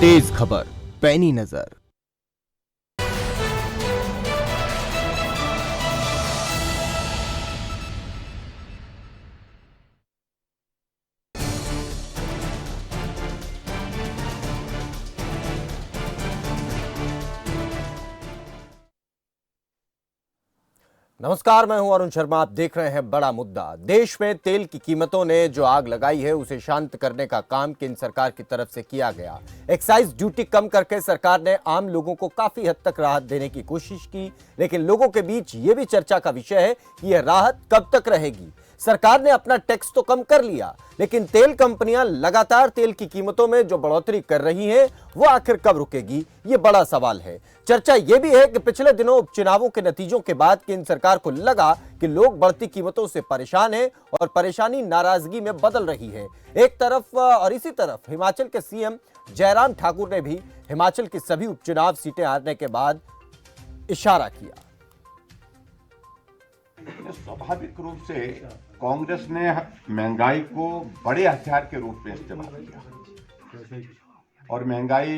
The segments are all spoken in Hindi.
तेज खबर, पैनी नजर। नमस्कार, मैं हूं अरुण शर्मा। आप देख रहे हैं बड़ा मुद्दा। देश में तेल की कीमतों ने जो आग लगाई है उसे शांत करने का काम केंद्र सरकार की तरफ से किया गया। एक्साइज ड्यूटी कम करके सरकार ने आम लोगों को काफी हद तक राहत देने की कोशिश की, लेकिन लोगों के बीच यह भी चर्चा का विषय है कि यह राहत कब तक रहेगी। सरकार ने अपना टैक्स तो कम कर लिया, लेकिन तेल कंपनियां लगातार तेल की कीमतों में जो बढ़ोतरी कर रही हैं, वो आखिर कब रुकेगी, ये बड़ा सवाल है। चर्चा यह भी है कि पिछले दिनों उपचुनावों के नतीजों के बाद केंद्र सरकार को लगा कि लोग बढ़ती कीमतों से परेशान हैं और परेशानी नाराजगी में बदल रही है। एक तरफ और इसी तरफ हिमाचल के सीएम जयराम ठाकुर ने भी हिमाचल की सभी उपचुनाव सीटें हारने के बाद इशारा किया। स्वाभाविक रूप से कांग्रेस ने महंगाई को बड़े हथियार के रूप में इस्तेमाल किया और महंगाई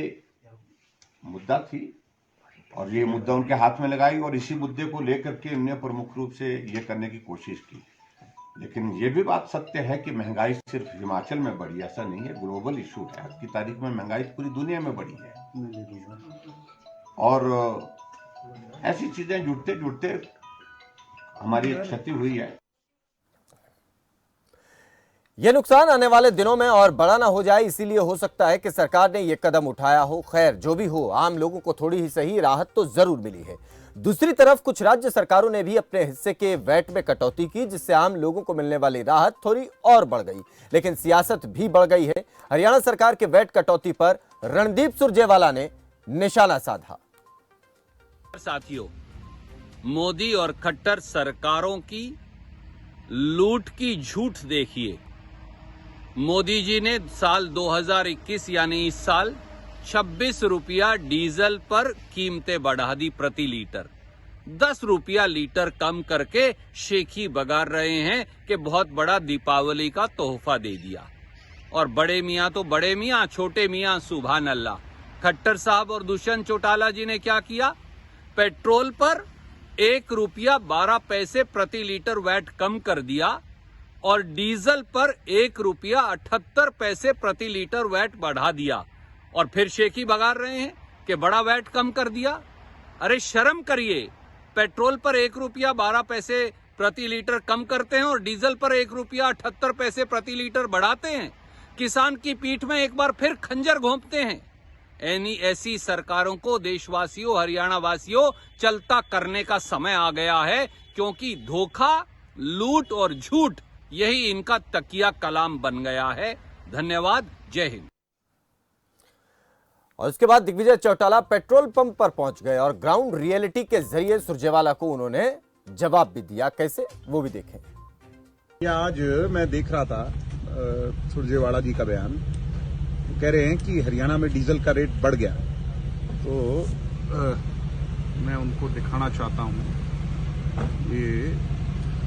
मुद्दा थी और ये मुद्दा उनके हाथ में लगाई और इसी मुद्दे को लेकर के उन्होंने प्रमुख रूप से ये करने की कोशिश की। लेकिन ये भी बात सत्य है कि महंगाई सिर्फ हिमाचल में बढ़ी, ऐसा नहीं है, ग्लोबल इशू है। आज की तारीख में महंगाई पूरी दुनिया में बढ़ी है और ऐसी चीजें जुड़ते जुड़ते हमारी क्षति हुई है। यह नुकसान आने वाले दिनों में और बड़ा ना हो जाए, इसीलिए हो सकता है कि सरकार ने यह कदम उठाया हो। खैर, जो भी हो, आम लोगों को थोड़ी ही सही राहत तो जरूर मिली है। दूसरी तरफ कुछ राज्य सरकारों ने भी अपने हिस्से के वैट में कटौती की, जिससे आम लोगों को मिलने वाली राहत थोड़ी और बढ़ गई। लेकिन सियासत भी बढ़ गई है। हरियाणा सरकार के वैट कटौती पर रणदीप सुरजेवाला ने निशाना साधा। साथियों, मोदी और खट्टर सरकारों की लूट की झूठ देखिए। मोदी जी ने साल 2021 यानी इस साल 26 रुपया डीजल पर कीमतें बढ़ा दी प्रति लीटर। 10 रुपया लीटर कम करके शेखी बगार रहे हैं कि बहुत बड़ा दीपावली का तोहफा दे दिया। और बड़े मियां तो बड़े मियां, छोटे मियां सुभान अल्लाह। खट्टर साहब और दुष्यंत चौटाला जी ने क्या किया? पेट्रोल पर 1 रुपया 12 पैसे प्रति लीटर वैट कम कर दिया और डीजल पर 1 रुपया 78 पैसे प्रति लीटर वैट बढ़ा दिया और फिर शेखी बगार रहे हैं कि बड़ा वैट कम कर दिया। अरे शर्म करिए। पेट्रोल पर 1 रुपया 12 पैसे प्रति लीटर कम करते हैं और डीजल पर 1 रुपया 78 पैसे प्रति लीटर बढ़ाते हैं। किसान की पीठ में एक बार फिर खंजर घोंपते हैं। ऐसी सरकारों को देशवासियों, हरियाणा वासियों, चलता करने का समय आ गया है, क्योंकि धोखा, लूट और झूठ यही इनका तकिया कलाम बन गया है। धन्यवाद। जय हिंद। और उसके बाद दिग्विजय चौटाला पेट्रोल पंप पर पहुंच गए और ग्राउंड रियलिटी के जरिए सुरजेवाला को उन्होंने जवाब भी दिया। कैसे, वो भी देखें। आज मैं देख रहा था सुरजेवाला जी का बयान। कह रहे हैं कि हरियाणा में डीजल का रेट बढ़ गया, तो मैं उनको दिखाना चाहता हूं ये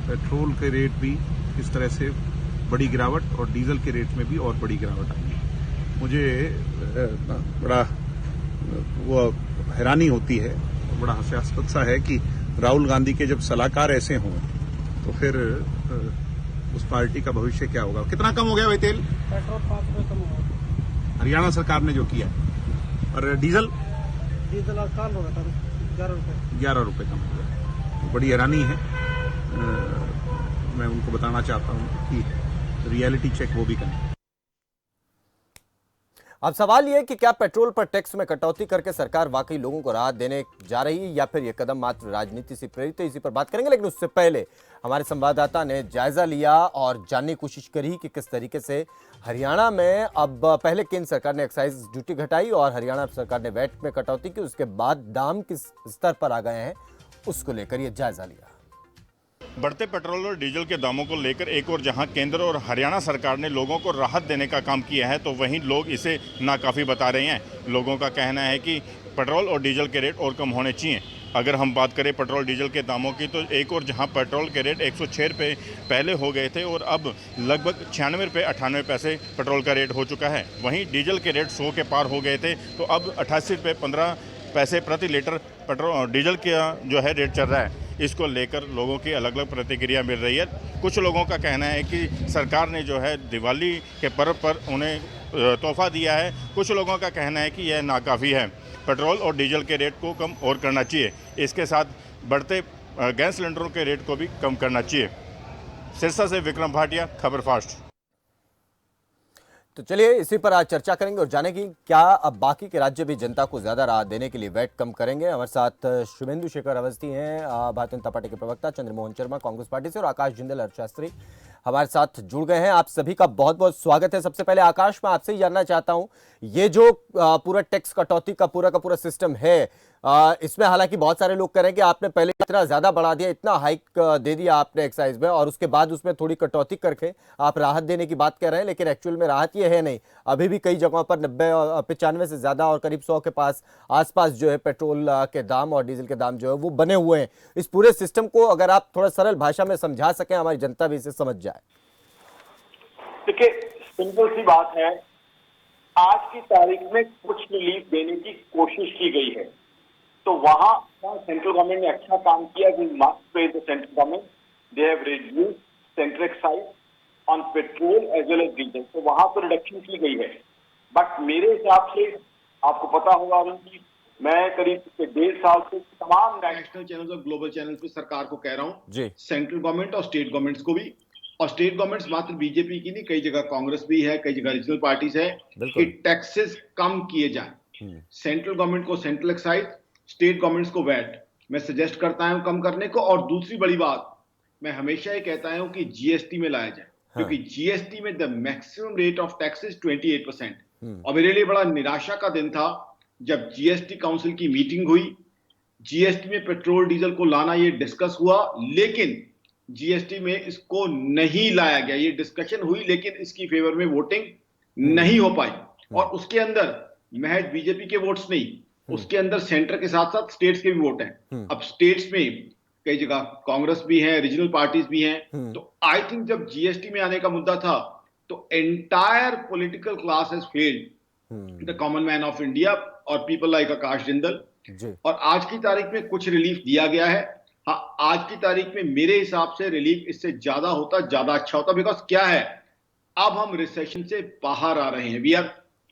पेट्रोल के रेट भी इस तरह से बड़ी गिरावट और डीजल के रेट में भी और बड़ी गिरावट आई है। मुझे बड़ा वो हैरानी होती है, बड़ा हास्यास्पद सा है कि राहुल गांधी के जब सलाहकार ऐसे हों तो फिर उस पार्टी का भविष्य क्या होगा। कितना कम हो गया भाई तेल? पेट्रोल 5 रुपये कम हो गया हरियाणा सरकार ने जो किया। और डीजल आज काल हो रहा था 11 रुपये कम हो गया। तो बड़ी हैरानी है। मैं उनको बताना चाहता हूं कि रियलिटी चेक वो भी करें। अब सवाल यह कि क्या पेट्रोल पर टैक्स में कटौती करके सरकार वाकई लोगों को राहत देने जा रही है या फिर यह कदम मात्र राजनीति से प्रेरित है, इसी पर बात करेंगे। लेकिन उससे पहले हमारे संवाददाता ने जायजा लिया और जानने की कोशिश करी कि किस तरीके से हरियाणा में अब पहले केंद्र सरकार ने एक्साइज ड्यूटी घटाई और हरियाणा सरकार ने वैट में कटौती की, उसके बाद दाम किस स्तर पर आ गए हैं उसको लेकर यह जायजा लिया। बढ़ते पेट्रोल और डीजल के दामों को लेकर एक और जहां केंद्र और हरियाणा सरकार ने लोगों को राहत देने का काम किया है, तो वहीं लोग इसे नाकाफी बता रहे हैं। लोगों का कहना है कि पेट्रोल और डीजल के रेट और कम होने चाहिए। अगर हम बात करें पेट्रोल डीजल के दामों की, तो एक और जहां पेट्रोल के रेट 106 रुपये पहले हो गए थे और अब लगभग 96 रुपये 98 पैसे पेट्रोल का रेट हो चुका है, वहीं डीजल के रेट 100 के पार हो गए थे, तो अब 88 रुपये 15 पैसे प्रति लीटर पेट्रोल डीजल का जो है रेट चल रहा है। इसको लेकर लोगों की अलग अलग प्रतिक्रिया मिल रही है। कुछ लोगों का कहना है कि सरकार ने जो है दिवाली के पर्व पर उन्हें तोहफा दिया है, कुछ लोगों का कहना है कि यह नाकाफ़ी है, पेट्रोल और डीजल के रेट को कम और करना चाहिए, इसके साथ बढ़ते गैस सिलेंडरों के रेट को भी कम करना चाहिए। सिरसा से विक्रम भाटिया, खबर फास्ट। तो चलिए इसी पर आज चर्चा करेंगे और जानेंगे क्या अब बाकी के राज्य भी जनता को ज्यादा राहत देने के लिए वैट कम करेंगे। हमारे साथ शुभेंदु शेखर अवस्थी हैं, भारतीय जनता पार्टी के प्रवक्ता, चंद्रमोहन शर्मा कांग्रेस पार्टी से, और आकाश जिंदल अर्थशास्त्री हमारे साथ जुड़ गए हैं। आप सभी का बहुत बहुत स्वागत है। सबसे पहले आकाश, मैं आपसे ही जानना चाहता हूं, ये जो पूरा टैक्स कटौती का पूरा सिस्टम है, इसमें हालांकि बहुत सारे लोग कह रहे हैं कि आपने पहले इतना ज्यादा बढ़ा दिया, इतना हाइक दे दिया आपने एक्साइज में, और उसके बाद उसमें थोड़ी कटौती करके आप राहत देने की बात कर रहे हैं, लेकिन एक्चुअल में राहत ये है नहीं। अभी भी कई जगहों पर 90-95 से ज्यादा और करीब 100 के आसपास जो है पेट्रोल के दाम और डीजल के दाम जो है वो बने हुए हैं। इस पूरे सिस्टम को अगर आप थोड़ा सरल भाषा में समझा सकें, हमारी जनता भी इसे समझ जाए। देखिए, सिंपल सी बात है, आज की तारीख में कुछ रिलीफ देने की कोशिश की गई है, तो वहां सेंट्रल गवर्नमेंट ने अच्छा काम किया। We must praise the central government, they have reduced central excise on petrol as well as diesel, तो वहां पर रिडक्शन की गई है। बट मेरे हिसाब से आपको पता होगा अरुण जी, मैं करीब 1.5 साल से तमाम नेशनल चैनल और ग्लोबल चैनल पे सरकार को कह रहा हूँ, सेंट्रल गवर्नमेंट और स्टेट गवर्नमेंट्स को भी, और स्टेट गवर्नमेंट्स मात्र बीजेपी की नहीं, कई जगह कांग्रेस भी है, कई जगह रीजनल पार्टीज है, कि टैक्सेस कम किए जाएं। सेंट्रल गवर्नमेंट को सेंट्रल एक्साइज, स्टेट गवर्नमेंट्स को वैट, मैं सजेस्ट करता हूं कम करने को। और दूसरी बड़ी बात, मैं हमेशा ये कहता हूं कि जीएसटी में लाया जाए, क्योंकि जीएसटी में the maximum rate of taxes 28%। और मेरे लिए बड़ा निराशा का दिन था जब जीएसटी काउंसिल की मीटिंग हुई, जीएसटी में पेट्रोल डीजल को लाना ये डिस्कस हुआ, लेकिन जीएसटी में इसको नहीं लाया गया। ये डिस्कशन हुई लेकिन इसकी फेवर में वोटिंग नहीं हो पाई, और उसके अंदर महज बीजेपी के वोट्स नहीं, उसके अंदर सेंटर के साथ साथ स्टेट्स के भी वोट हैं। अब स्टेट्स में कई जगह कांग्रेस भी है, रीजनल पार्टीज भी हैं, तो आई थिंक जब जीएसटी में आने का मुद्दा था तो entire political class has failed the common man of India और पीपल लाइक आकाश जिंदल। और आज की तारीख में कुछ रिलीफ दिया गया है। हाँ, आज की तारीख में मेरे हिसाब से रिलीफ इससे ज्यादा होता, ज्यादा अच्छा होता, बिकॉज क्या है, अब हम रिसेशन से बाहर आ रहे हैं, we are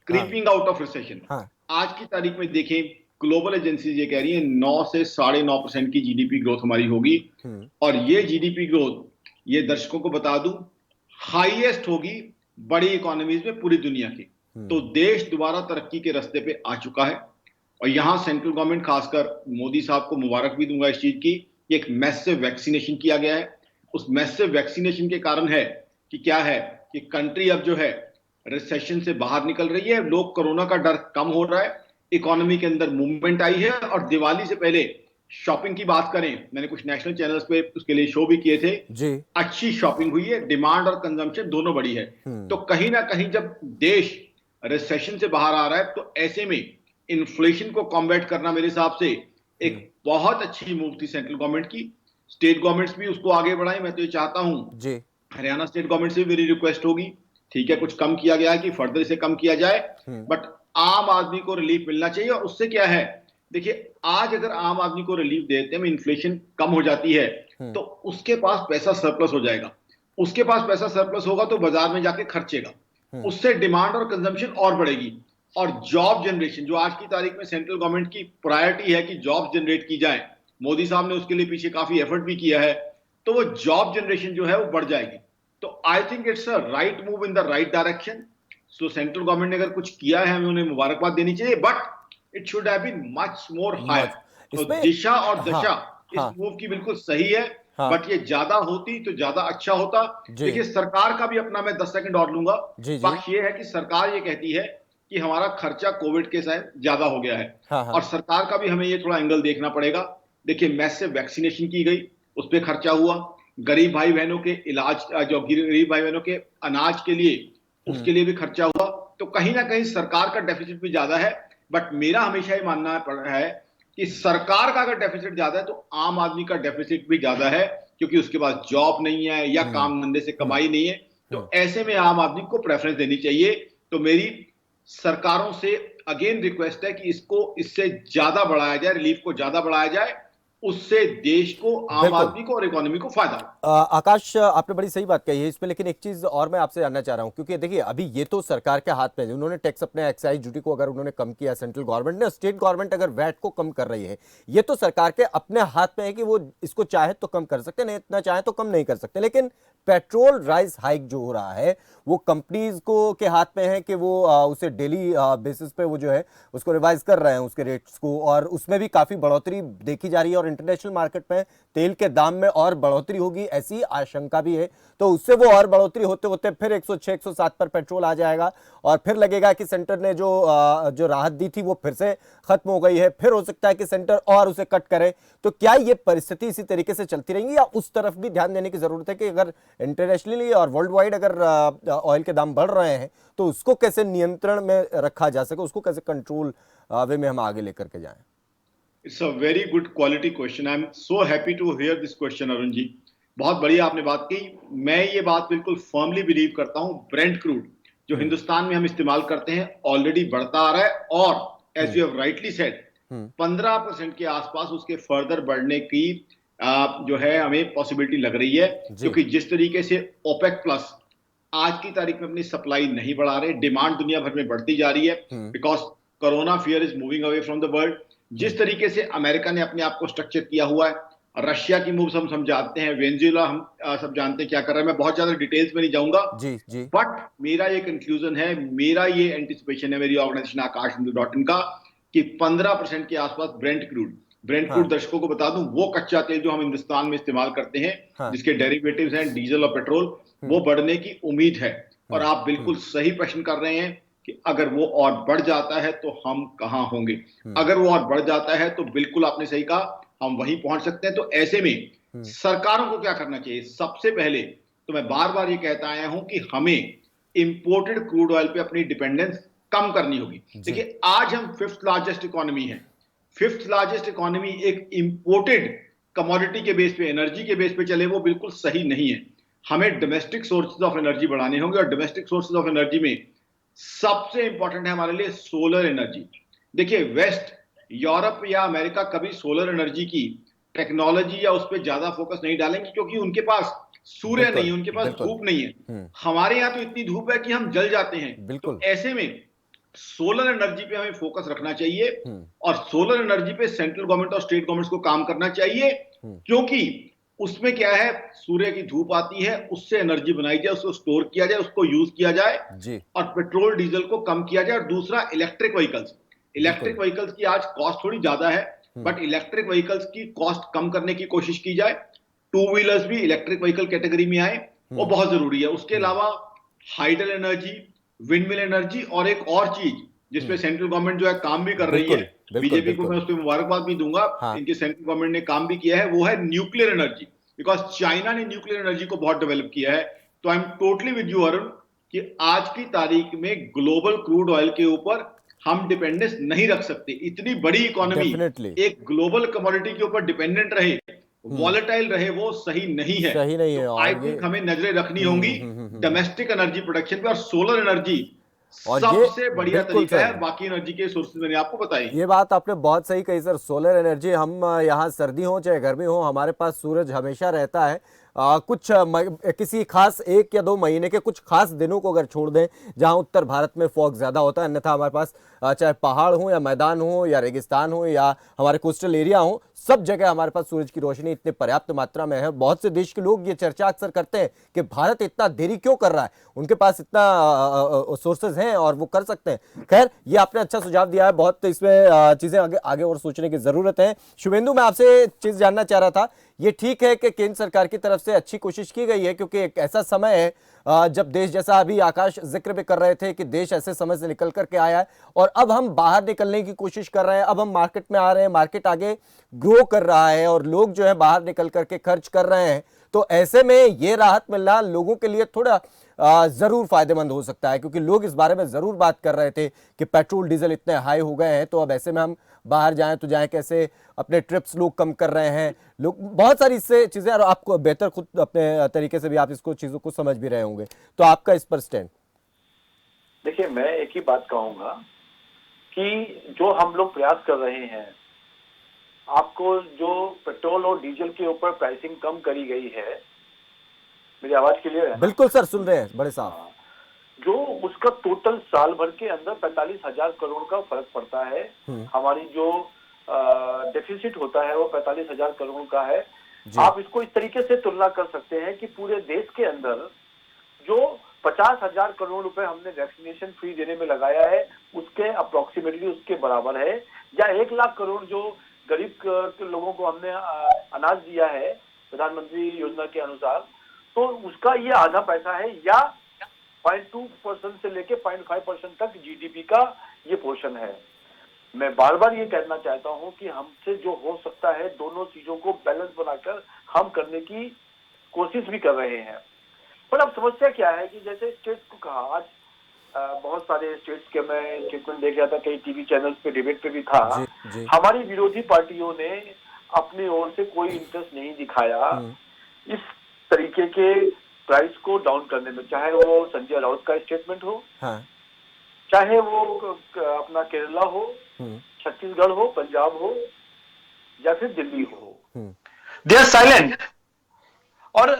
creeping out of recession. आज की तारीख में देखें, ग्लोबल एजेंसीज ये कह रही है 9 से 9.5% की जीडीपी ग्रोथ हमारी होगी, और ये जीडीपी ग्रोथ, ये दर्शकों को बता दूं, हाईएस्ट होगी बड़ी इकोनॉमीज में पूरी दुनिया की। तो देश दोबारा तरक्की के रास्ते पे आ चुका है, और यहां सेंट्रल गवर्नमेंट, खासकर मोदी साहब को मुबारक भी दूंगा इस चीज की, एक मैसिव वैक्सीनेशन किया गया है। उस मैसिव वैक्सीनेशन के कारण है कि क्या है कि कंट्री अब जो है रिसेशन से बाहर निकल रही है, लोग कोरोना का डर कम हो रहा है, इकोनॉमी के अंदर मूवमेंट आई है। और दिवाली से पहले शॉपिंग की बात करें, मैंने कुछ नेशनल चैनल्स पे उसके लिए शो भी किए थे जी। अच्छी शॉपिंग हुई है, डिमांड और कंजम्पशन दोनों बढ़ी है। तो कहीं ना कहीं जब देश रिसेशन से बाहर आ रहा है, तो ऐसे में इन्फ्लेशन को कॉम्बैट करना मेरे हिसाब से एक बहुत अच्छी मूव थी सेंट्रल गवर्नमेंट की। स्टेट गवर्नमेंट्स भी उसको आगे बढ़ाएं, मैं तो ये चाहता हूं जी। हरियाणा स्टेट गवर्नमेंट से भी मेरी रिक्वेस्ट होगी, ठीक है कुछ कम किया गया है कि फर्दर इसे कम किया जाए, बट आम आदमी को रिलीफ मिलना चाहिए। और उससे क्या है, देखिए आज अगर आम आदमी को रिलीफ देते हैं, इन्फ्लेशन कम हो जाती है, तो उसके पास पैसा सरप्लस हो जाएगा, उसके पास पैसा सरप्लस होगा तो बाजार में जाके खर्चेगा, उससे डिमांड और कंजम्पशन और बढ़ेगी। और जॉब जनरेशन, जो आज की तारीख में सेंट्रल गवर्नमेंट की प्रायोरिटी है कि जॉब जनरेट की जाए, मोदी साहब ने उसके लिए पीछे काफी एफर्ट भी किया है, तो वो जॉब जनरेशन जो है वो बढ़ जाएगी। तो I think it's a right move in the right direction. So central government ने अगर कुछ किया है, हमें उन्हें मुबारकबाद देनी चाहिए, but it should have been much more higher. तो दिशा और दशा इस मूव की बिल्कुल सही है, बट ये ज्यादा होती तो ज्यादा अच्छा होता। देखिए सरकार का भी अपना, मैं 10 सेकंड और लूंगा, पक्ष ये है कि सरकार ये कहती है कि हमारा खर्चा कोविड के साथ ज्यादा हो गया है, और सरकार का भी हमें ये थोड़ा एंगल देखना पड़ेगा। देखिए मैसिव वैक्सीनेशन की गई, उस पर खर्चा हुआ, गरीब भाई बहनों के इलाज, जो गरीब भाई बहनों के अनाज के लिए, उसके लिए भी खर्चा हुआ। तो कहीं ना कहीं सरकार का डेफिसिट भी ज्यादा है, बट मेरा हमेशा ये मानना है कि सरकार का अगर डेफिसिट ज्यादा है तो आम आदमी का डेफिसिट भी ज्यादा है, क्योंकि उसके पास जॉब नहीं है या काम धंधे से कमाई नहीं है। तो ऐसे में आम आदमी को प्रेफरेंस देनी चाहिए। तो मेरी सरकारों से अगेन रिक्वेस्ट है कि इसको इससे ज्यादा बढ़ाया जाए, रिलीफ को ज्यादा बढ़ाया जाए, उससे देश को, आम बिल्कुल। आदमी को और इकोनॉमी को फायदा हो। आकाश, आपने बड़ी सही बात कही है इसमें, लेकिन एक चीज और मैं आपसे जानना चाह रहा हूं, क्योंकि देखिए अभी ये तो सरकार के हाथ में है। उन्होंने टैक्स, अपने एक्साइज ड्यूटी को अगर उन्होंने कम किया, सेंट्रल गवर्नमेंट ने, स्टेट गवर्नमेंट अगर वैट को कम कर रही है, ये तो सरकार के अपने हाथ में है कि वो इसको चाहे तो कम कर सकते, नहीं इतना चाहे तो कम नहीं कर सकते। लेकिन पेट्रोल राइस हाइक जो हो रहा है वो कंपनीज को के हाथ में है कि वो उसे डेली बेसिस पे वो जो है उसको रिवाइज कर रहे हैं उसके रेट्स को, और उसमें भी काफी बढ़ोतरी देखी जा रही है, और इंटरनेशनल मार्केट में तेल के दाम में और बढ़ोतरी होगी ऐसी आशंका भी है। तो उससे वो और बढ़ोतरी होते होते फिर 106 107 पर पेट्रोल आ जाएगा, और फिर लगेगा कि सेंटर ने जो राहत दी थी वो फिर से खत्म हो गई है, फिर हो सकता है कि सेंटर और उसे कट करे। तो क्या ये परिस्थिति इसी तरीके से चलती रहेंगी, या उस तरफ भी ध्यान देने की जरूरत है कि अगर इंटरनेशनली और वर्ल्ड वाइड अगर ऑयल के दाम बढ़ रहे हैं तो उसको कैसे नियंत्रण में रखा जा सके, उसको कैसे कंट्रोल वे में हम आगे लेकर के जाएं? It's a very good quality question. I am so happy to hear this question Arun ji. बहुत बढ़िया आपने बात की। मैं ये बात बिल्कुल फर्मली बिलीव करता हूं, ब्रेंट क्रूड जो हिंदुस्तान में हम इस्तेमाल करते हैं ऑलरेडी बढ़ता आ रहा है, और as you have rightly said 15% के आसपास उसके फर्दर बढ़ने की जो है हमें पॉसिबिलिटी लग रही है, क्योंकि जिस तरीके से ओपेक प्लस आज की तारीख में अपनी सप्लाई नहीं बढ़ा रहे, डिमांड दुनिया भर में बढ़ती जा रही है, because corona fear is moving away from the world. जिस तरीके से अमेरिका ने अपने आप को स्ट्रक्चर किया हुआ है, रशिया की मूव्स हम समझाते हैं, वेनेजुएला हम सब जानते हैं क्या कर रहा है, मैं बहुत ज्यादा डिटेल्स में नहीं जाऊंगा जी जी। बट मेरा ये कंक्लूजन है, मेरा ये एंटिसिपेशन है मेरी ऑर्गेनाइजेशन आकाश.in का, कि 15% के आसपास ब्रेंट क्रूड दर्शकों को बता दूं, वो कच्चा तेल जो हम हिंदुस्तान में इस्तेमाल करते हैं, जिसके डेरिवेटिव्स हैं डीजल और पेट्रोल, वो बढ़ने की उम्मीद है। और आप बिल्कुल सही प्रश्न कर रहे हैं कि अगर वो और बढ़ जाता है तो हम कहां होंगे। अगर वो और बढ़ जाता है तो बिल्कुल आपने सही कहा, हम वहीं पहुंच सकते हैं। तो ऐसे में सरकारों को क्या करना चाहिए? सबसे पहले तो मैं बार बार ये कहता आया हूं कि हमें इंपोर्टेड क्रूड ऑयल पे अपनी डिपेंडेंस कम करनी होगी। देखिए आज हम 5th लार्जेस्ट इकोनॉमी है। 5th लार्जेस्ट इकोनॉमी एक इंपोर्टेड कमोडिटी के बेस पे, एनर्जी के बेस पे चले, वो बिल्कुल सही नहीं है। हमें डोमेस्टिक सोर्सेज ऑफ एनर्जी बढ़ाने होंगे, और डोमेस्टिक सोर्सेज ऑफ एनर्जी में सबसे इंपॉर्टेंट है हमारे लिए सोलर एनर्जी। देखिए वेस्ट, यूरोप या अमेरिका कभी सोलर एनर्जी की टेक्नोलॉजी या उस पर ज्यादा फोकस नहीं डालेंगे, क्योंकि उनके पास सूर्य नहीं है, उनके पास धूप नहीं है। हमारे यहाँ तो इतनी धूप है कि हम जल जाते हैं। तो ऐसे में सोलर एनर्जी पे हमें फोकस रखना चाहिए, और सोलर एनर्जी पे सेंट्रल गवर्नमेंट और स्टेट गवर्नमेंट्स को काम करना चाहिए, क्योंकि उसमें क्या है, सूर्य की धूप आती है, उससे एनर्जी बनाई जाए, उसको स्टोर किया जाए, उसको यूज किया जाए, और पेट्रोल डीजल को कम किया जाए। और दूसरा इलेक्ट्रिक व्हीकल्स की आज कॉस्ट थोड़ी ज्यादा है, बट इलेक्ट्रिक व्हीकल्स की कॉस्ट कम करने की कोशिश की जाए। 2 व्हीलर्स भी इलेक्ट्रिक व्हीकल कैटेगरी में आए, वो बहुत जरूरी है। उसके अलावा हाइडल एनर्जी, विंडमिल एनर्जी, और एक और चीज जिसपे सेंट्रल गवर्नमेंट जो है काम भी कर रही है, बीजेपी को मैं उस पर मुबारकबाद भी दूंगा, इनके सेंट्रल गवर्नमेंट ने काम भी किया है, वो है न्यूक्लियर एनर्जी। बिकॉज चाइना ने न्यूक्लियर एनर्जी को बहुत डेवलप किया है। तो I am totally with you Arun कि आज की तारीख में ग्लोबल क्रूड ऑयल के ऊपर हम डिपेंडेंस नहीं रख सकते। इतनी बड़ी इकोनॉमी एक ग्लोबल कमोडिटी के ऊपर डिपेंडेंट रहे, वॉलेटाइल रहे, वो सही नहीं है। तो आई थिंक हमें नजरें रखनी होंगी डोमेस्टिक एनर्जी प्रोडक्शन पे, और सोलर एनर्जी सबसे बढ़िया तरीका है। बाकी एनर्जी के सोर्सेज मैंने आपको बताए। ये बात आपने बहुत सही कही सर। सोलर एनर्जी, हम यहाँ सर्दी हो चाहे गर्मी हो, हमारे पास सूरज हमेशा रहता है। कुछ किसी खास 1 या 2 महीने के कुछ खास दिनों को अगर छोड़ दें जहां उत्तर भारत में फॉग ज्यादा होता है, अन्यथा हमारे पास चाहे पहाड़ हो या मैदान हो या रेगिस्तान हो या हमारे कोस्टल एरिया हो, सब जगह हमारे पास सूरज की रोशनी इतनी पर्याप्त मात्रा में है। बहुत से देश के लोग ये चर्चा अक्सर करते हैं कि भारत इतना देरी क्यों कर रहा है, उनके पास इतना सोर्सेज हैं और वो कर सकते हैं। खैर, ये आपने अच्छा सुझाव दिया है, बहुत इसमें चीजें आगे और सोचने की जरूरत है। शुभेंदु, मैं आपसे चीज जानना चाह रहा था, ये ठीक है कि केंद्र सरकार की तरफ से अच्छी कोशिश की गई है, क्योंकि एक ऐसा समय है जब देश, जैसा अभी आकाश जिक्र भी कर रहे थे कि देश ऐसे समय से निकल करके आया है और अब हम बाहर निकलने की कोशिश कर रहे हैं, अब हम मार्केट में आ रहे हैं, मार्केट आगे ग्रो कर रहा है और लोग जो है बाहर निकल करके खर्च कर रहे हैं। तो ऐसे में ये राहत मिलना लोगों के लिए थोड़ा जरूर फायदेमंद हो सकता है, क्योंकि लोग इस बारे में जरूर बात कर रहे थे कि पेट्रोल डीजल इतने हाई हो गए हैं, तो अब ऐसे में हम बाहर जाएं तो जाएं कैसे, अपने ट्रिप्स लोग कम कर रहे हैं, लोग बहुत सारी इससे चीजें, और आपको बेहतर खुद अपने तरीके से भी आप इसको चीजों को समझ भी रहे होंगे, तो आपका इस पर स्टैंड। देखिए, मैं एक ही बात कहूंगा कि जो हम लोग प्रयास कर रहे हैं, आपको जो पेट्रोल और डीजल के ऊपर प्राइसिंग कम करी गई है, मेरी आवाज क्लियर है? बिल्कुल सर, सुन रहे हैं बड़े साहब। जो उसका टोटल साल भर के अंदर 45,000 करोड़ का फर्क पड़ता है। हमारी जो डेफिसिट होता है वो 45,000 करोड़ का है। आप इसको इस तरीके से तुलना कर सकते हैं कि पूरे देश के अंदर जो 50,000 करोड़ रुपए हमने वैक्सीनेशन फ्री देने में लगाया है, उसके अप्रोक्सीमेटली उसके बराबर है, या 1 लाख करोड़ जो गरीब लोगों को हमने अनाज दिया है प्रधानमंत्री योजना के अनुसार, तो उसका ये आधा पैसा है, या 0.2% से लेके 0.5% तक जीडीपी का ये पोर्शन है। मैं बार बार ये कहना चाहता हूं कि हमसे जो हो सकता है, दोनों चीजों को बैलेंस बनाकर हम करने की कोशिश भी कर रहे हैं। पर अब समस्या क्या है कि जैसे स्टेट्स को कहा, आज बहुत सारे स्टेट्स के मैं स्टेटमेंट देख रहा था, कई टीवी चैनल्स पे डिबेट पे भी था। हमारी विरोधी पार्टियों ने अपनी ओर से कोई इंटरेस्ट नहीं दिखाया इस तरीके के प्राइस को डाउन करने में, चाहे वो संजय राउत का स्टेटमेंट हो, चाहे वो अपना केरला हो, छत्तीसगढ़ हो, पंजाब हो, या फिर दिल्ली हो, दे आर साइलेंट। और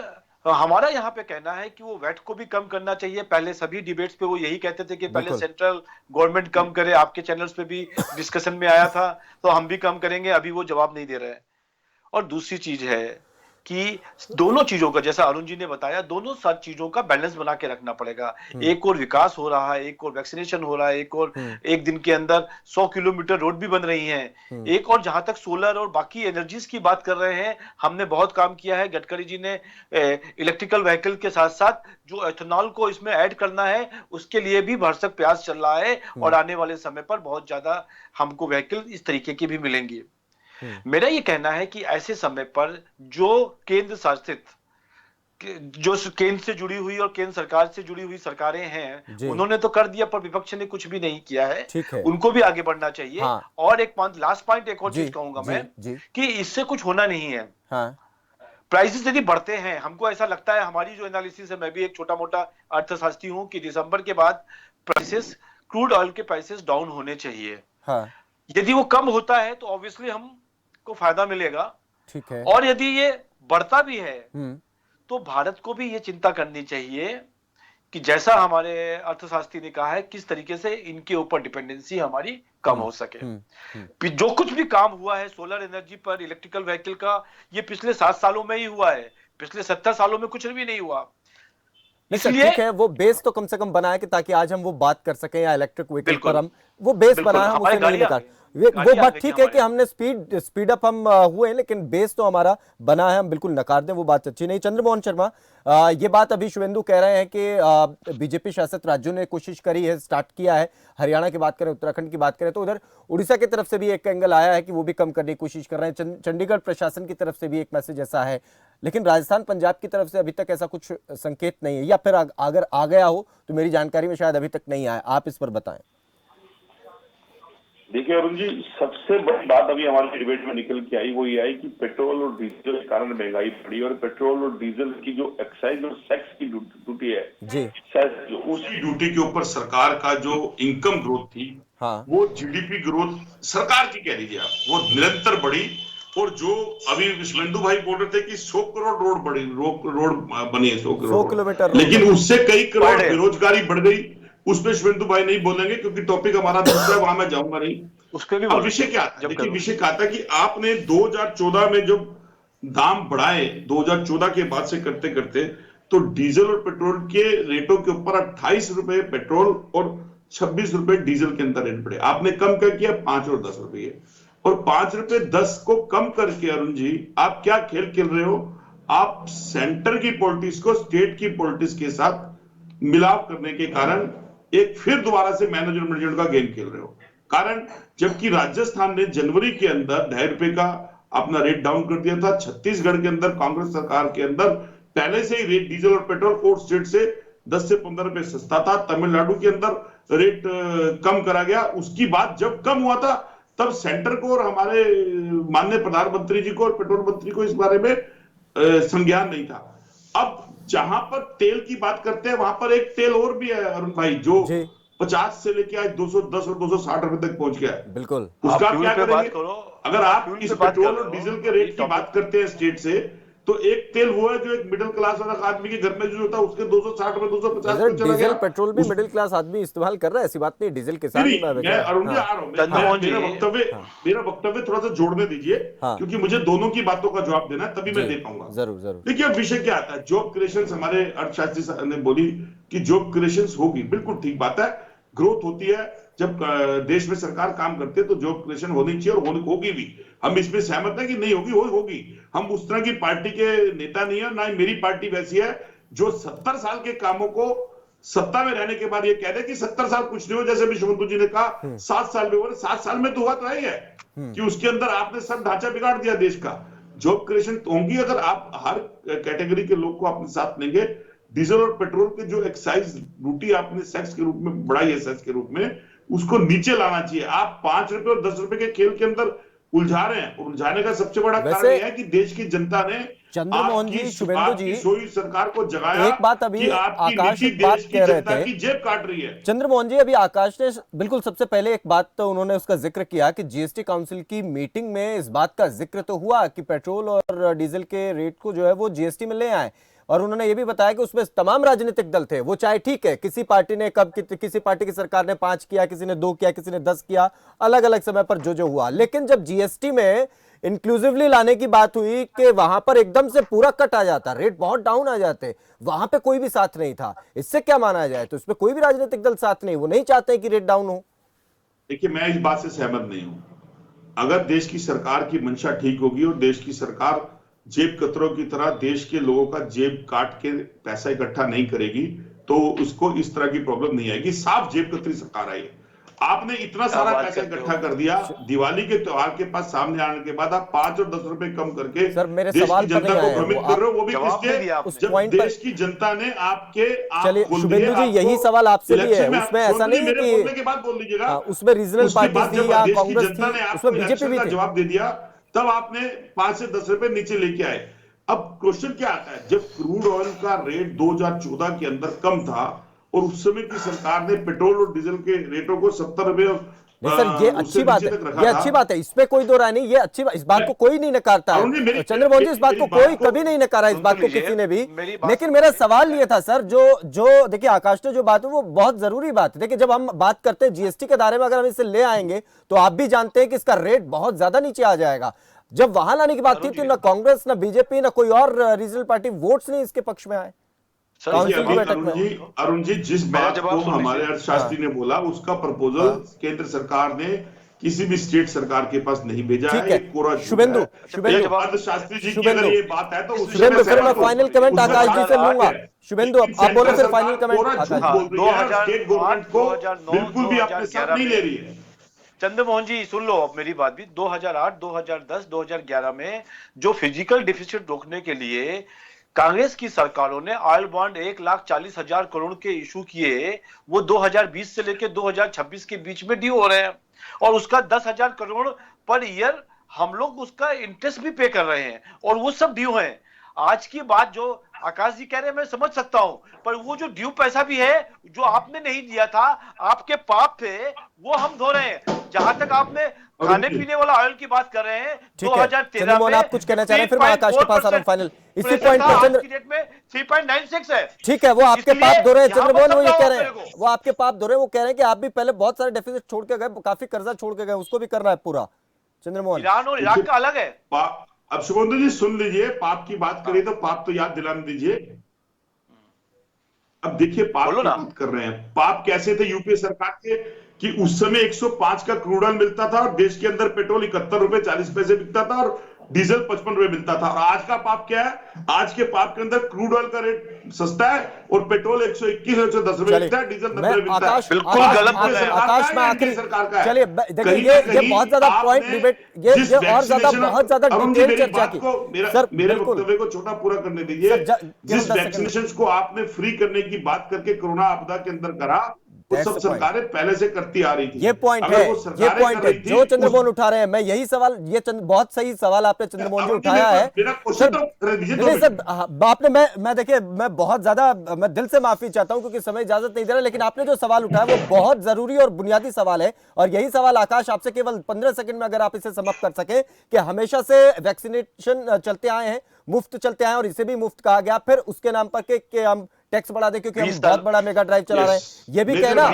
हमारा यहाँ पे कहना है कि वो वैट को भी कम करना चाहिए। पहले सभी डिबेट्स पे वो यही कहते थे कि पहले सेंट्रल गवर्नमेंट कम करे, आपके चैनल्स पे भी डिस्कशन में आया था, तो हम भी कम करेंगे, अभी वो जवाब नहीं दे रहे हैं। और दूसरी चीज है कि दोनों चीजों का, जैसा अरुण जी ने बताया, दोनों सात चीजों का बैलेंस बना के रखना पड़ेगा। एक और विकास हो रहा है, एक और वैक्सीनेशन हो रहा है, एक और एक दिन के अंदर 100 किलोमीटर रोड भी बन रही हैं, एक और जहां तक सोलर और बाकी एनर्जीज की बात कर रहे हैं, हमने बहुत काम किया है। गडकरी जी ने इलेक्ट्रिकल व्हीकल के साथ साथ जो एथेनॉल को इसमें ऐड करना है, उसके लिए भी भरसक प्रयास चल रहा है, और आने वाले समय पर बहुत ज्यादा हमको व्हीकल इस तरीके की भी मिलेंगी। मेरा ये कहना है कि ऐसे समय पर जो केंद्र शासित, जो केंद्र से जुड़ी हुई और केंद्र सरकार से जुड़ी हुई सरकारें हैं, उन्होंने तो कर दिया, पर विपक्ष ने कुछ भी नहीं किया है। उनको भी आगे बढ़ना चाहिए। और एक लास्ट पॉइंट, एक और चीज कहूंगा मैं कि इससे कुछ होना नहीं है। प्राइसेस यदि बढ़ते हैं, हमको ऐसा लगता है, हमारी जो एनालिसिस है, मैं भी एक छोटा मोटा अर्थशास्त्री हूं, कि दिसंबर के बाद प्राइसेस, क्रूड ऑयल के प्राइसेस डाउन होने चाहिए। यदि वो कम होता है तो ऑब्वियसली हम को फायदा मिलेगा। ठीक है। और यदि ये बढ़ता भी है तो भारत को भी ये चिंता करनी चाहिए कि जैसा हमारे अर्थशास्त्री ने कहा है, किस तरीके से इनके ऊपर डिपेंडेंसी हमारी कम हो सके। जो कुछ भी काम हुआ है सोलर एनर्जी पर, इलेक्ट्रिकल व्हीकल का, ये पिछले 7 सालों में ही हुआ है, पिछले 70 सालों में कुछ भी नहीं हुआ। इसलिए ठीक है, वो बेस तो कम से कम बनाए कि ताकि आज हम वो बात कर सकें, या इलेक्ट्रिक व्हीकल पर हम वो बेस बनाए, हम उसे नहीं निकाल। वो बात ठीक है कि हमने स्पीड अप हम हुए, लेकिन बेस तो हमारा बना है, हम बिल्कुल नकार दें वो बात अच्छी नहीं। चंद्रमोहन शर्मा, ये बात अभी शुभेंदु कह रहे हैं कि बीजेपी शासित राज्यों ने कोशिश करी है, स्टार्ट किया है, हरियाणा की बात करें, उत्तराखंड की बात करें, तो उधर उड़ीसा की तरफ से भी एक एंगल आया है कि वो भी कम करने की कोशिश कर रहे हैं, चंडीगढ़ प्रशासन की तरफ से भी एक मैसेज ऐसा है, लेकिन राजस्थान पंजाब की तरफ से अभी तक ऐसा कुछ संकेत नहीं है, या फिर अगर आ गया हो तो मेरी जानकारी में शायद अभी तक नहीं आया। आप इस पर बताएं। देखिए अरुण जी, सबसे बड़ी बात अभी हमारे डिबेट में निकल के आई, वो ये आई कि पेट्रोल और डीजल के कारण महंगाई बढ़ी, और पेट्रोल और डीजल की जो एक्साइज और सेक्स की ड्यूटी है जी, उसी ड्यूटी के ऊपर सरकार का जो इनकम ग्रोथ थी, वो जीडीपी ग्रोथ सरकार की कह लीजिए आप, वो निरंतर बढ़ी। और जो अभी शुभेंदु भाई बोल रहे थे कि 100 करोड़ रोड बनी है, 100 किलोमीटर, लेकिन उससे कई करोड़ बेरोजगारी बढ़ गई। उसमें शुभेंदु भाई नहीं बोलेंगे क्योंकि टॉपिक हमारा दूसरा है, वहां मैं जाऊंगा नहीं। उसके भी विषय क्या था, देखिए विषय क्या था कि आपने 2014 में जब दाम बढ़ाए, 2014 के बाद से करते करते, तो डीजल और पेट्रोल के रेटों के ऊपर 28 रुपए पेट्रोल और 26 रुपए डीजल के अंदर रेट बढ़े। आपने कम कर किया 5 और 10 रुपये, और 5 रुपए 10 को कम करके अरुण जी आप क्या खेल खेल रहे हो? आप सेंटर की पॉलिटिक्स को स्टेट की पॉलिटिक्स के साथ मिलाप करने के कारण एक फिर दोबारा से मैनेजमेंट का गेम खेल रहे हो। कारण जबकि राजस्थान ने जनवरी के अंदर 2.5 रुपए का अपना रेट डाउन कर दिया था, छत्तीसगढ़ के अंदर कांग्रेस सरकार के अंदर पहले से ही रेट डीजल और पेट्रोल और स्टेट से 10 से 15 रुपए सस्ता था। तमिलनाडु के अंदर रेट कम करा गया। उसकी बात जब कम हुआ था तब सेंटर को और हमारे माननीय प्रधानमंत्री जी को और पेट्रोल मंत्री को इस बारे में संज्ञान नहीं था। अब जहां पर तेल की बात करते हैं वहां पर एक तेल और भी है अरुण भाई, जो 50 से लेके आज 210 और 260 रुपए तक पहुंच गया है। बिल्कुल, उसका क्या करेंगे? अगर आप इस पेट्रोल और डीजल के रेट की बात करते हैं स्टेट से, तो एक तेल वो है जो एक मिडिल क्लास वाला आदमी के घर में यूज होता है, उसके 260 रुपए 250 रुपए चला गया। डीजल पेट्रोल भी मिडिल क्लास आदमी इस्तेमाल कर रहा है, ऐसी बात नहीं। डीजल के साथ मैं अरुण जी आ रहा हूँ, मेरा वक्तव्य थोड़ा सा जोड़ने दीजिए, क्योंकि मुझे दोनों की बातों का जवाब देना है, तभी मैं दे पाऊंगा। जरूर। देखिए विषय क्या आता है, जॉब क्रिएशन हमारे अर्थशास्त्री ने बोली कि जॉब क्रिएशन होगी, बिल्कुल ठीक बात है। ग्रोथ होती है जब देश में सरकार काम करती है तो जॉब क्रिएशन होनी चाहिए और होगी भी। हम इसमें सहमत है कि नहीं होगी, होगी। हम उस तरह की पार्टी के नेता नहीं है, ना ही मेरी पार्टी वैसी है जो 70 साल के कामों को सत्ता में रहने के बाद ये कह दे कि 70 साल कुछ नहीं हो। जैसे विश्वबंधु जी ने कहा 7 साल में, 7 साल में तो हुआ तो है कि उसके अंदर आपने सब ढांचा बिगाड़ दिया देश का। जॉब क्रिएशन होंगी अगर आप हर कैटेगरी के लोग को अपने साथ लेंगे। डीजल और पेट्रोल के जो एक्साइज ड्यूटी आपने सेक्स के रूप में बढ़ाई है, सेक्स के रूप में, उसको नीचे लाना चाहिए। आप 5 रुपए और 10 रुपए के खेल के अंदर उलझा रहे हैं, और उलझाने का सबसे बड़ा कारण यह है कि देश की जनता ने चंद्रमोहन जी, शुभेंदु जी, सोई सरकार को जगाया। एक बात अभी आकाश एक बात कह रहे थे, जेब काट रही है। चंद्रमोहन जी, अभी आकाश ने बिल्कुल सबसे पहले एक बात तो उन्होंने उसका जिक्र किया कि जीएसटी काउंसिल की मीटिंग में इस बात का जिक्र तो हुआ कि पेट्रोल और डीजल के रेट को जो है वो जीएसटी में ले आए, और उन्होंने ये भी बताया कि उसमें तमाम राजनीतिक दल थे। वो चाहे ठीक है, किसी पार्टी ने किसी पार्टी की सरकार ने 5 किया, किसी ने 2 किया, किसी ने 10 किया, अलग अलग समय पर जो हुआ। लेकिन जब जीएसटी में इंक्लूसिवली लाने की बात हुई कि वहां पर एकदम से पूरा कट आ जाता, रेट बहुत डाउन आ जाते, वहां पे कोई भी साथ नहीं था। इससे क्या माना जाए? तो इसमें कोई भी राजनीतिक दल साथ नहीं, वो नहीं चाहते कि रेट डाउन हो। देखिए, मैं इस बात से सहमत नहीं हूं। अगर देश की सरकार की मंशा ठीक होगी और देश की सरकार जेब कतरों की तरह देश के लोगों का जेब काट के पैसा इकट्ठा नहीं करेगी, तो उसको इस तरह की प्रॉब्लम नहीं आएगी। साफ जेब कतरी सरकार आई। आपने इतना सारा पैसा इकट्ठा कर दिया, दिवाली के त्योहार के पास सामने आने के बाद आप 5 और 10 रुपए कम करके सर, मेरे देश सवाल की जनता को भ्रमित कर रहे हो। वो भी किसलिए? जब देश की जनता ने आपके चलिए शुभेंदु जी, यही सवाल आपसे भी है। उसमें ऐसा नहीं है कि बोलने के बाद बोल लीजिएगा, उसमें रीजनल पार्टी थी या कांग्रेस थी, उसमें बीजेपी भी थी। जवाब दे दिया, तब आपने 5 से 10 रुपए नीचे लेके आए। अब क्वेश्चन क्या आता है, जब क्रूड ऑयल का रेट 2014 के अंदर कम था और उस समय की सरकार ने पेट्रोल और डीजल के रेटों को 70 रुपए, सर ये अच्छी बात है, ये अच्छी बात है, इसमें कोई दो राय नहीं, ये अच्छी बात, इस बात को कोई नहीं नकारता है। चंद्रमोहन जी, इस बात को कोई कभी नहीं नकारा, इस बात को किसी ने भी। लेकिन मेरा सवाल ये था सर, जो देखिए आकाश ने जो बात है वो बहुत जरूरी बात है। देखिए, जब हम बात करते हैं जीएसटी के दायरे में, अगर हम इसे ले आएंगे तो आप भी जानते हैं कि इसका रेट बहुत ज्यादा नीचे आ जाएगा। जब वहां लाने की बात थी तो ना कांग्रेस, ना बीजेपी, ना कोई और रीजनल पार्टी वोट्स नहीं इसके पक्ष में आए। अरुण जी, जिस बात को हमारे अर्थशास्त्री ने बोला, उसका प्रपोजल केंद्र सरकार ने किसी भी स्टेट सरकार के पास नहीं भेजा है। शुभेंदु अर्थशास्त्री जी की अगर ये बात है तो फिर मैं फाइनल कमेंट आकाश जी से लूंगा। शुभेंदु, आप बोलो फिर फाइनल कमेंट। स्टेट गवर्नमेंट को बिल्कुल भी अपने साथ नहीं ले रही है। चंद्रमोहन जी सुन लो मेरी बात भी। 2008, 2010, 2011 में जो फिजिकल डिफिसिट रोकने के लिए कांग्रेस की सरकारों ने ऑयल बॉन्ड 1,40,000 करोड़ के इशू किए, वो 2020 से लेकर 2026 के बीच में ड्यू हो रहे हैं, और उसका 10,000 करोड़ पर ईयर हम लोग उसका इंटरेस्ट भी पे कर रहे हैं, और वो सब ड्यू हैं। आज की बात जो आकाश जी कह रहे हैं मैं समझ सकता हूं, पर वो जो ड्यू पैसा भी है जो आपने नहीं दिया था, आपके पाप थे, वो हम धो रहे हैं। जहां तक आपने खाने पीने वाला ऑयल की बात कर रहे हैं, 2013 में आप कुछ कहना चाह रहे हैं, फिर मैं आकाश के पास आ रहा हूं फाइनल इसी पॉइंट पर। चंद्र रेट में 3.96 है। ठीक है, वो आपके पाप धो रहे हैं चंद्रमोहन, वो ये कह रहे हैं, वो आपके पाप धो रहे हैं, वो कह रहे हैं कि आप भी पहले बहुत सारे डेफिसिट छोड़ के गए, काफी कर्जा छोड़ के गए, उसको भी करना है पूरा। चंद्रमोहन, ईरान और इराक का अलग है। अब शुभेंदु जी सुन लीजिए, पाप की बात करिए तो पाप तो याद दिलाने दीजिए। अब देखिए, पाप की बात कर रहे हैं, पाप कैसे थे यूपीए सरकार के कि उस समय 105 का क्रूड ऑयल मिलता था और देश के अंदर पेट्रोल 71 रुपए 40 पैसे बिकता था, और डीजल 55 रुपए मिलता था। और आज का पाप क्या है? आज के पाप के अंदर क्रूड ऑयल का रेट सस्ता है और पेट्रोल 121 110 रुपए मिलता है, डीजल 90 रुपए मिलता है। बिल्कुल गलत है आकाश में आखिरी सरकार का है। चलिए देखिए ये बहुत ज्यादा पॉइंट डिबेट, ये और ज्यादा बहुत ज्यादा डिटेल चर्चा की सर, मेरे वक्तव्य को छोटा पूरा करने दीजिए। जिस वैक्सीनेशन को आपने फ्री करने की बात करके कोरोना आपदा के अंदर करा, वो सब सरकारें पहले से करती आ रही थी। ये पॉइंट है जो चंद्रमोहन उठा रहे हैं। मैं यही सवाल, ये बहुत सही सवाल आपने चंद्रमोहन जी उठाया है सर। आपने मैं देखिए, मैं बहुत ज्यादा मैं दिल से माफी चाहता हूं क्योंकि समय इजाजत नहीं दे रहा, लेकिन आपने जो सवाल उठाया वो बहुत जरूरी और बुनियादी सवाल है। और यही सवाल आकाश आपसे केवल 15 सेकंड में अगर आप इसे समाप्त कर सके कि हमेशा से वैक्सीनेशन चलते आए हैं, मुफ्त चलते आए और इसे भी मुफ्त कहा गया, फिर उसके नाम पर के हम टैक्स बढ़ा दे क्योंकि हम बहुत बड़ा मेगा ड्राइव चला रहे हैं, ये भी कहना।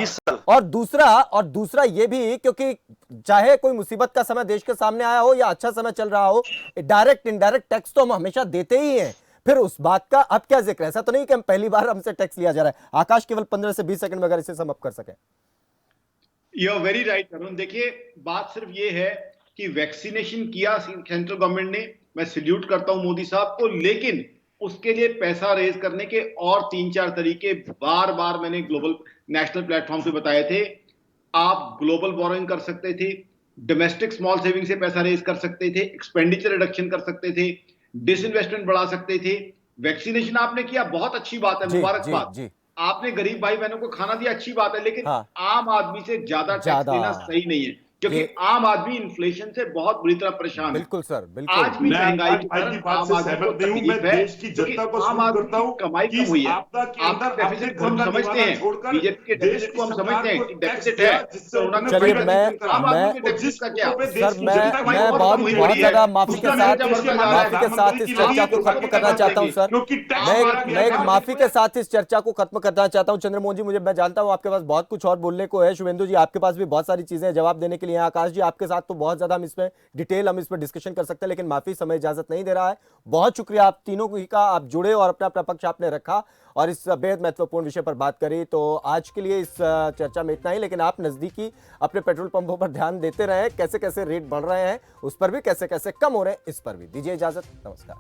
और दूसरा ये भी क्योंकि चाहे कोई मुसीबत का समय देश के सामने आया हो या अच्छा समय चल रहा हो, डायरेक्ट इनडायरेक्ट टैक्स तो हम हमेशा देते ही हैं। फिर उस बात का अब क्या जिक्र है? ऐसा तो नहीं कि हम पहली बार हमसे टैक्स लिया जा रहा है। आकाश केवल 15 से 20 सेकंड में अगर इसे समाप्त कर सके। You are very right Arun. देखिए, बात सिर्फ ये है कि वैक्सीनेशन किया सेंट्रल गवर्नमेंट ने, मैं सैल्यूट करता हूं मोदी साहब को, लेकिन उसके लिए पैसा रेज करने के और 3-4 तरीके बार बार मैंने ग्लोबल नेशनल प्लेटफॉर्म पे बताए थे। आप ग्लोबल बोरोइंग कर सकते थे, डोमेस्टिक स्मॉल सेविंग से पैसा रेज कर सकते थे, एक्सपेंडिचर रिडक्शन कर सकते थे, डिसइन्वेस्टमेंट बढ़ा सकते थे। वैक्सीनेशन आपने किया, बहुत अच्छी बात है, मुबारकबाद। आपने गरीब भाई बहनों को खाना दिया, अच्छी बात है, लेकिन आम आदमी से ज्यादा टैक्स देना सही नहीं है क्योंकि आम आदमी इन्फ्लेशन से बहुत बुरी तरह परेशान है। बिल्कुल सर, बिल्कुल। आज भी महंगाई की बात से सहमत नहीं हूं। मैं देश की जनता को समझ करता हूं कमाई कम हुई है। आप डेफिसिट को हम समझते हैं, बीजेपी के डेफिसिट को हम समझते हैं कि डेफिसिट है। चलिए मैं बहुत ज्यादा माफी के साथ इस चर्चा को खत्म करना चाहता हूं सर। मैं एक माफी के साथ इस चर्चा को खत्म करना चाहता हूं। चंद्रमोहन जी, मुझे मैं जानता हूं आपके पास बहुत कुछ और बोलने को है। शुभेंदु जी, आपके पास भी बहुत सारी चीजें जवाब देने के लिए। आकाश जी, आपके साथ तो बहुत ज्यादा हम इसमें डिटेल हम इस पर डिस्कशन कर सकते हैं, लेकिन माफी समय इजाजत नहीं दे रहा है। बहुत शुक्रिया आप तीनों का, आप जुड़े और अपना अपना पक्ष आपने रखा और इस बेहद महत्वपूर्ण विषय पर बात करी। तो आज के लिए इस चर्चा में इतना ही, लेकिन आप नजदीकी अपने पेट्रोल पंपों पर ध्यान देते रहे, कैसे कैसे रेट बढ़ रहे हैं उस पर भी, कैसे कैसे कम हो रहे हैं इस पर भी। दीजिए इजाजत, नमस्कार।